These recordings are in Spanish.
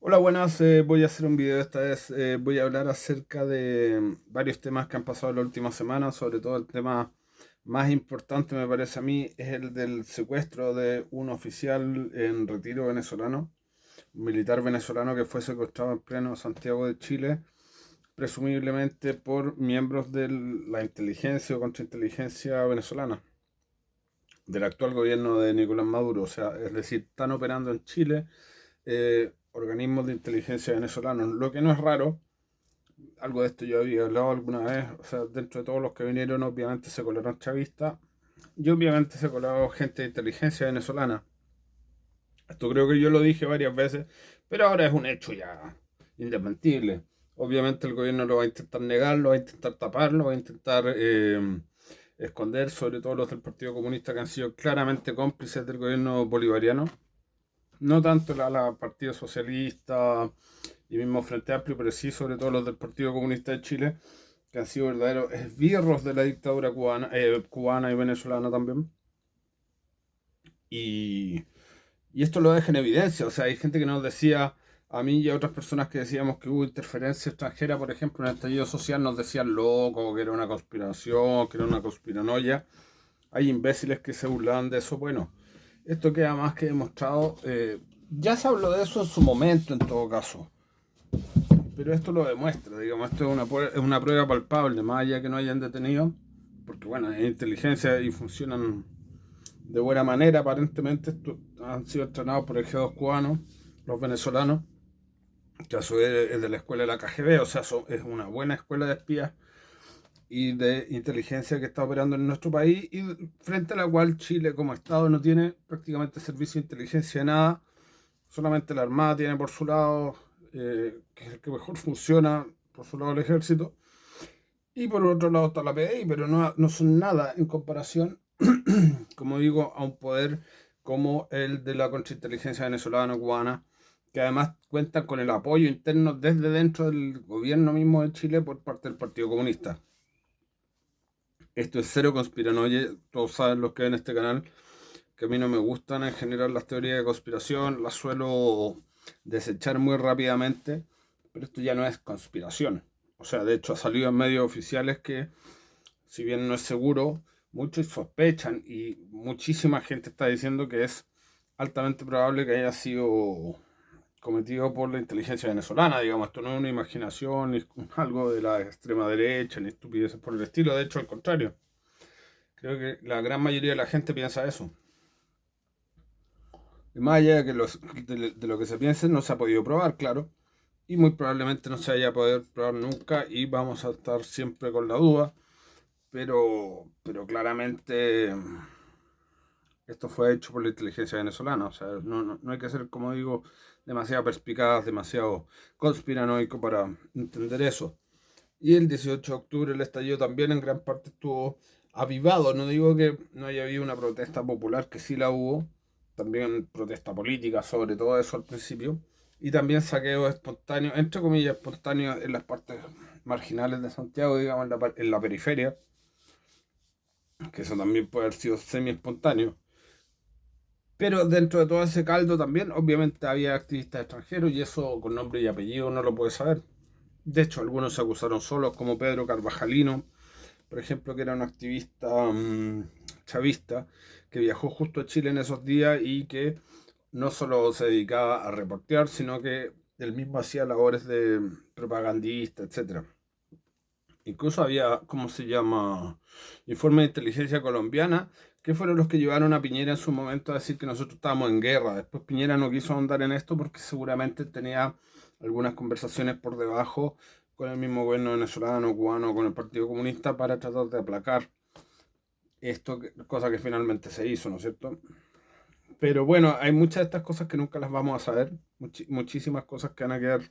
Hola, buenas. Voy a hacer un video esta vez. Voy a hablar acerca de varios temas que han pasado en la última semana. Sobre todo el tema más importante, me parece a mí, es el del secuestro de un oficial en retiro venezolano, un militar venezolano que fue secuestrado en pleno Santiago de Chile, presumiblemente por miembros de la inteligencia o contrainteligencia venezolana, del actual gobierno de Nicolás Maduro. O sea, es decir, están operando en Chile organismos de inteligencia venezolanos, lo que no es raro. Algo de esto yo había hablado alguna vez. O sea, dentro de todos los que vinieron, obviamente se colaron chavistas y obviamente se coló gente de inteligencia venezolana. Esto creo que yo lo dije varias veces, pero ahora es un hecho ya indesmentible. Obviamente el gobierno lo va a intentar negar, lo va a intentar tapar, lo va a intentar esconder, sobre todo los del Partido Comunista que han sido claramente cómplices del gobierno bolivariano. No tanto la Partido Socialista y mismo Frente Amplio, pero sí sobre todo los del Partido Comunista de Chile, que han sido verdaderos esbirros de la dictadura cubana y venezolana también. Y, y esto lo deja en evidencia. O sea, hay gente que nos decía, a mí y a otras personas que decíamos que hubo interferencia extranjera, por ejemplo, en el estallido social, nos decían loco, que era una conspiración, que era una conspiranoia. Hay imbéciles que se burlaban de eso. Bueno, esto queda más que demostrado. Ya se habló de eso en su momento, en todo caso. Pero esto lo demuestra, digamos, esto es una prueba palpable, más allá que no hayan detenido, porque bueno, es inteligencia y funcionan de buena manera, aparentemente han sido entrenados por el G2 cubano, los venezolanos, que a su vez es de la escuela de la KGB. O sea, es una buena escuela de espías y de inteligencia que está operando en nuestro país, y frente a la cual Chile como Estado no tiene prácticamente servicio de inteligencia de nada. Solamente la Armada tiene por su lado, que es el que mejor funciona, por su lado el ejército, y por otro lado está la PDI, pero no son nada en comparación, como digo, a un poder como el de la contrainteligencia venezolana, cubana, que además cuenta con el apoyo interno desde dentro del gobierno mismo de Chile por parte del Partido Comunista. Esto es cero conspiranoia. Todos saben los que ven este canal que a mí no me gustan en general las teorías de conspiración, las suelo desechar muy rápidamente, pero esto ya no es conspiración. O sea, de hecho ha salido en medios oficiales que, si bien no es seguro, muchos sospechan y muchísima gente está diciendo que es altamente probable que haya sido cometido por la inteligencia venezolana. Digamos, esto no es una imaginación, ni algo de la extrema derecha, ni estupideces por el estilo. De hecho, al contrario, creo que la gran mayoría de la gente piensa eso. Y más allá de, de lo que se piense, no se ha podido probar, claro. Y muy probablemente no se haya podido probar nunca y vamos a estar siempre con la duda. Pero claramente esto fue hecho por la inteligencia venezolana. O sea, no hay que ser, como digo, demasiado perspicaz, demasiado conspiranoico para entender eso. Y el 18 de octubre el estallido también en gran parte estuvo avivado. No digo que no haya habido una protesta popular, que sí la hubo, también protesta política, sobre todo eso al principio, y también saqueos espontáneos, entre comillas espontáneos, en las partes marginales de Santiago, digamos, en la periferia, que eso también puede haber sido semi espontáneo. Pero dentro de todo ese caldo también, obviamente, había activistas extranjeros, y eso con nombre y apellido no lo puede saber. De hecho, algunos se acusaron solos, como Pedro Carvajalino, por ejemplo, que era un activista chavista que viajó justo a Chile en esos días y que no solo se dedicaba a reportear, sino que él mismo hacía labores de propagandista, etcétera. Incluso había, ¿cómo se llama? Informe de inteligencia colombiana, que fueron los que llevaron a Piñera en su momento a decir que nosotros estábamos en guerra. Después Piñera no quiso ahondar en esto porque seguramente tenía algunas conversaciones por debajo con el mismo gobierno venezolano, cubano, con el Partido Comunista, para tratar de aplacar esto, cosa que finalmente se hizo, ¿no es cierto? Pero bueno, hay muchas de estas cosas que nunca las vamos a saber, muchísimas cosas que van a quedar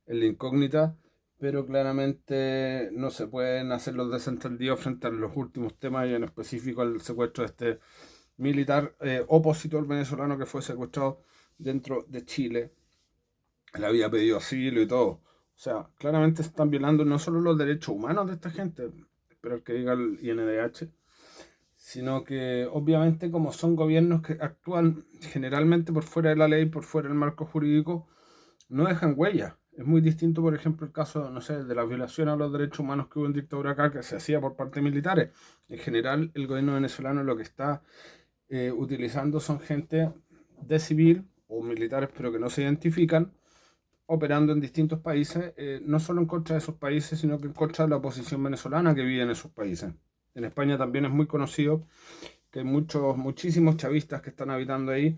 en la incógnita, pero claramente no se pueden hacer los desentendidos frente a los últimos temas, y en específico al secuestro de este militar opositor venezolano que fue secuestrado dentro de Chile. Él había pedido asilo y todo. O sea, claramente se están violando no solo los derechos humanos de esta gente, espero que diga el INDH, sino que obviamente, como son gobiernos que actúan generalmente por fuera de la ley, por fuera del marco jurídico, no dejan huella. Es muy distinto, por ejemplo, el caso, no sé, de la violación a los derechos humanos que hubo en dictadura acá, que se hacía por parte de militares. En general, el gobierno venezolano lo que está utilizando son gente de civil o militares, pero que no se identifican, operando en distintos países, no solo en contra de esos países, sino que en contra de la oposición venezolana que vive en esos países. En España también es muy conocido que hay muchísimos chavistas que están habitando ahí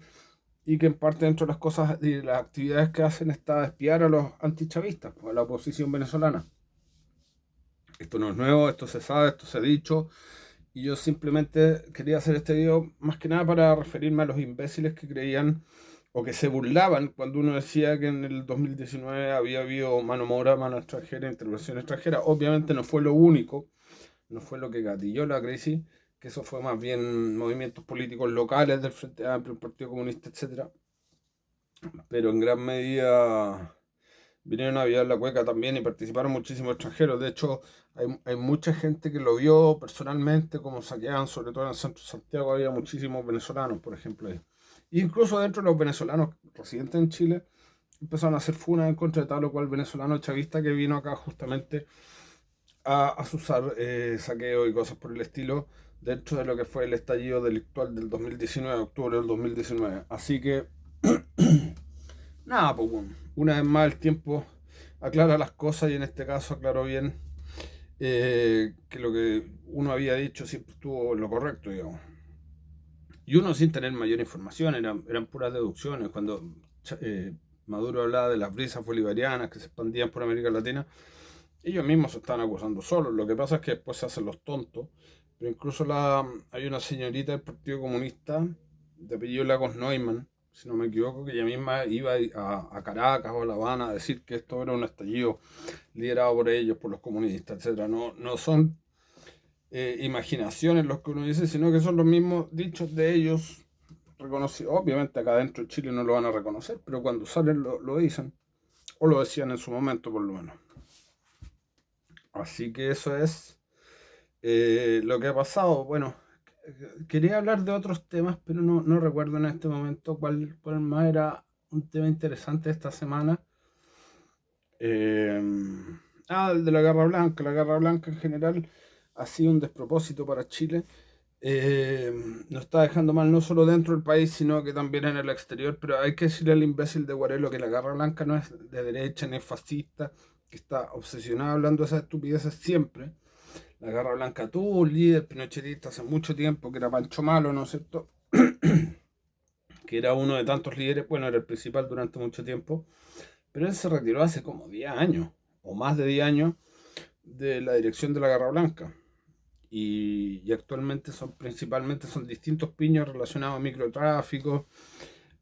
y que en parte dentro de las cosas y las actividades que hacen está espiar a los antichavistas, pues, a la oposición venezolana. Esto no es nuevo, esto se sabe, esto se ha dicho, y yo simplemente quería hacer este video más que nada para referirme a los imbéciles que creían o que se burlaban cuando uno decía que en el 2019 había habido mano mora, mano extranjera, intervención extranjera. Obviamente no fue lo único, no fue lo que gatilló la crisis, que eso fue más bien movimientos políticos locales del Frente Amplio, el Partido Comunista, etcétera. Pero en gran medida vinieron a avivar la cueca también y participaron muchísimos extranjeros. De hecho, hay mucha gente que lo vio personalmente, como saqueaban, sobre todo en el centro de Santiago, había muchísimos venezolanos, por ejemplo. Ahí. E incluso dentro de los venezolanos residentes en Chile, empezaron a hacer funas en contra de tal o cual venezolano chavista que vino acá justamente a asusar saqueo y cosas por el estilo dentro de lo que fue el estallido delictual del 2019, octubre del 2019. Así que, nada, pues bueno, una vez más el tiempo aclara las cosas y en este caso aclaró bien que lo que uno había dicho siempre estuvo en lo correcto, digamos. Y uno sin tener mayor información, eran puras deducciones. Cuando Maduro hablaba de las brisas bolivarianas que se expandían por América Latina, ellos mismos se están acusando solos. Lo que pasa es que después se hacen los tontos. Pero incluso hay una señorita del Partido Comunista, de apellido Lagos Neumann, si no me equivoco, que ella misma iba a Caracas o a La Habana a decir que esto era un estallido liderado por ellos, por los comunistas, etcétera. No, no son imaginaciones los que uno dice, sino que son los mismos dichos de ellos reconocidos. Obviamente acá dentro de Chile no lo van a reconocer, pero cuando salen lo dicen, o lo decían en su momento por lo menos. Así que eso es lo que ha pasado. Bueno, quería hablar de otros temas, pero no recuerdo en este momento cuál más era un tema interesante esta semana. Eh, el de la Guerra Blanca. La Guerra Blanca en general ha sido un despropósito para Chile. Eh, Nos está dejando mal no solo dentro del país, sino que también en el exterior. Pero hay que decirle al imbécil de Guarelo que la Guerra Blanca no es de derecha ni es fascista, que está obsesionado hablando de esas estupideces siempre. La Guerra Blanca tuvo un líder pinochetista hace mucho tiempo, que era Pancho Malo, ¿no es cierto? Que era uno de tantos líderes, bueno, era el principal durante mucho tiempo, pero él se retiró hace como 10 años, o más de 10 años, de la dirección de la Guerra Blanca. Y actualmente principalmente son distintos piños relacionados a microtráfico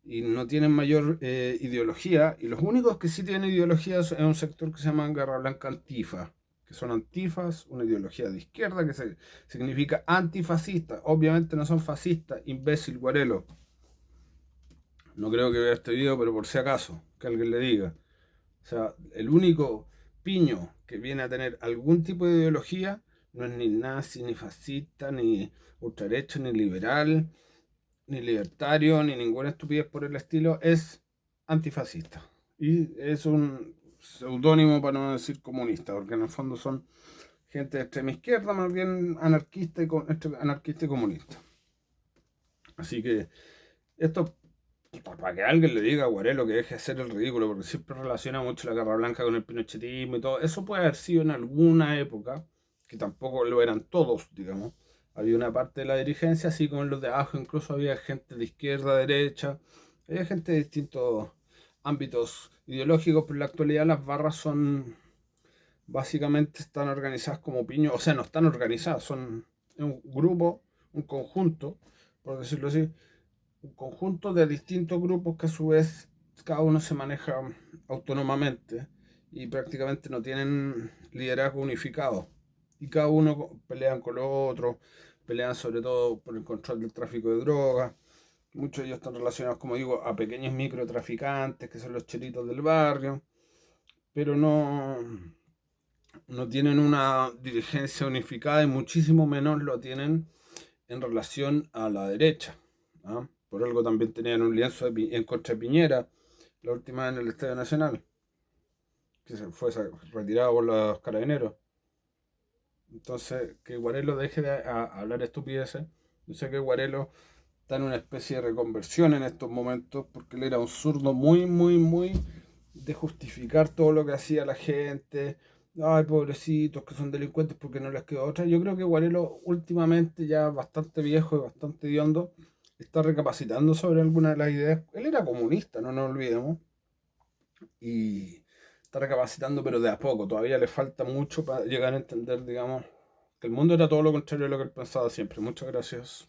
y no tienen mayor ideología. Y los únicos que sí tienen ideología es un sector que se llama Guerra Blanca Antifa, que son antifas, una ideología de izquierda que significa antifascista. Obviamente no son fascistas, imbécil, guarelo. No creo que vea este video, pero por si acaso, que alguien le diga. O sea, el único piño que viene a tener algún tipo de ideología no es ni nazi, ni fascista, ni ultraderecha, ni liberal, ni libertario, ni ninguna estupidez por el estilo, es antifascista. Y es un seudónimo para no decir comunista, porque en el fondo son gente de extrema izquierda, más bien anarquista y comunista. Así que esto para que alguien le diga a Guarelo que deje de hacer el ridículo, porque siempre relaciona mucho la Guerra Blanca con el pinochetismo y todo. Eso puede haber sido en alguna época, que tampoco lo eran todos, digamos. Había una parte de la dirigencia, así como en los de abajo, incluso había gente de izquierda, derecha, había gente de distintos ámbitos ideológicos, pero en la actualidad las barras son, básicamente están organizadas como piños, o sea, no están organizadas, son un grupo, un conjunto, por decirlo así, un conjunto de distintos grupos que a su vez cada uno se maneja autónomamente y prácticamente no tienen liderazgo unificado. Y cada uno pelean con los otros, pelean sobre todo por el control del tráfico de drogas. Muchos de ellos están relacionados, como digo, a pequeños microtraficantes, que son los chelitos del barrio, pero no tienen una dirigencia unificada y muchísimo menos lo tienen en relación a la derecha. ¿Ah? Por algo también tenían un lienzo en contra de Piñera, la última en el Estadio Nacional, que se fue retirado por los carabineros. Entonces, que Guarelo deje de hablar estupideces. Yo sé que Guarelo está en una especie de reconversión en estos momentos, porque él era un zurdo muy, muy, muy de justificar todo lo que hacía la gente. Ay, pobrecitos, que son delincuentes porque no les quedó otra. Yo creo que Guarelo, últimamente, ya bastante viejo y bastante hediondo, está recapacitando sobre algunas de las ideas. Él era comunista, no nos olvidemos, y está recapacitando, pero de a poco. Todavía le falta mucho para llegar a entender, digamos, que el mundo era todo lo contrario de lo que él pensaba siempre. Muchas gracias.